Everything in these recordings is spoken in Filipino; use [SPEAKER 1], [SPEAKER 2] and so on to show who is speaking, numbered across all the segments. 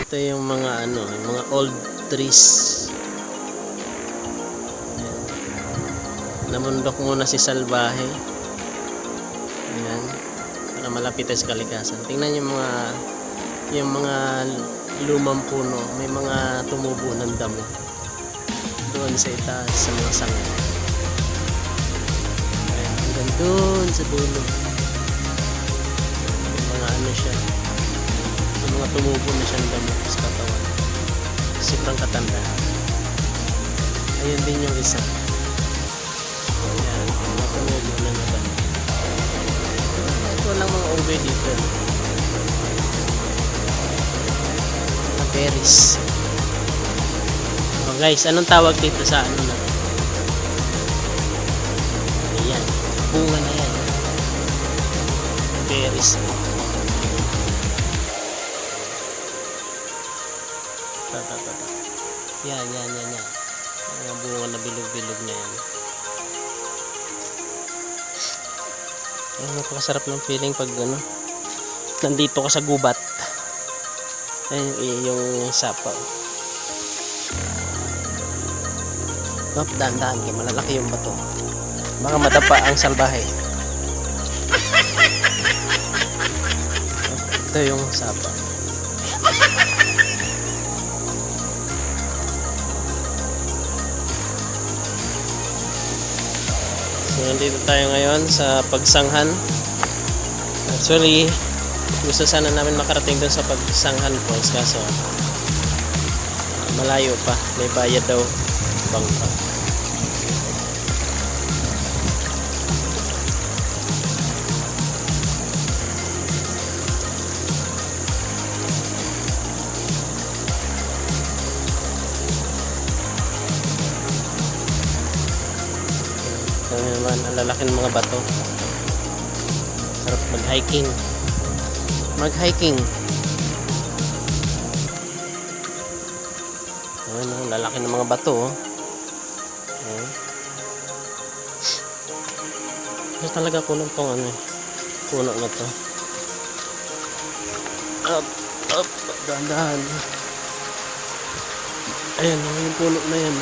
[SPEAKER 1] Ito yung mga yung mga old trees. Ayan. Namundok muna si Salbahe. Ayan. Para malapit sa kalikasan. Tingnan yung mga lumang puno. May mga tumubo ng damo. Doon sa itaas sa mga sanga. Ayan. Hanggang doon sa dulo. Yung mga siya. Yung mga tumubo na siyang damo sa katawan. Sobrang katanda. Ayun din yung isa. Ayan, mga tumubo na damo. Ito lang mga ube dito. Mga berries. Oh guys, anong tawag dito sa ano na? Ayan, bunga na yan. Berries. Yan. Mga bunga na bilog-bilog na yan. Ay, napakasarap ng feeling pag nandito ka sa gubat. Ayun yung sapa. Dahan-dahan kayo, malalaki yung bato. Baka madapa ang salbahe. Ito yung sapa. So, nandito tayo ngayon sa pagsanghan. Actually, gusto sana namin makarating doon sa pagsanghan falls, kaso malayo pa, may bayad daw bangka. Ito naman, ang lalaki ng mga bato. Sarap mag-hiking. Ayan, ang lalaki ng mga bato. Ayan. Ito talaga kulang tong puno na to. Up, dahan-dahan. Ayan, yung puno na yan.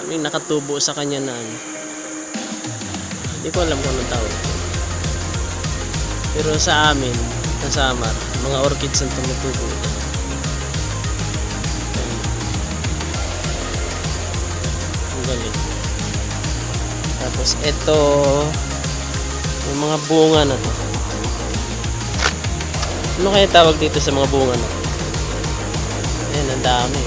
[SPEAKER 1] Daming nakatubo sa kanya na hindi ko alam kung anong tawag. Pero sa amin, sa Samar, mga orchids ang tumutubo. Ang galing. Tapos ito, yung mga bunga na to. Ano kaya tawag dito sa mga bunga na to? Ayan, ang dami.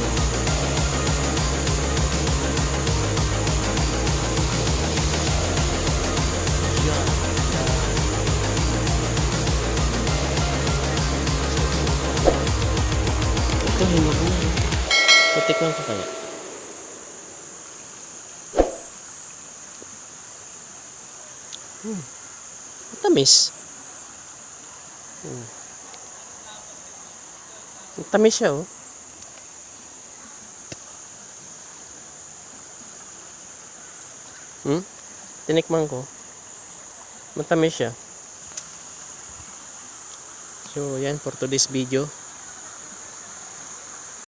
[SPEAKER 1] Ito, hinog na. Putikman ko kaya. Matamis. Matamis siya, oh. Tinikman ko. Matamis siya. So, yan for today's video.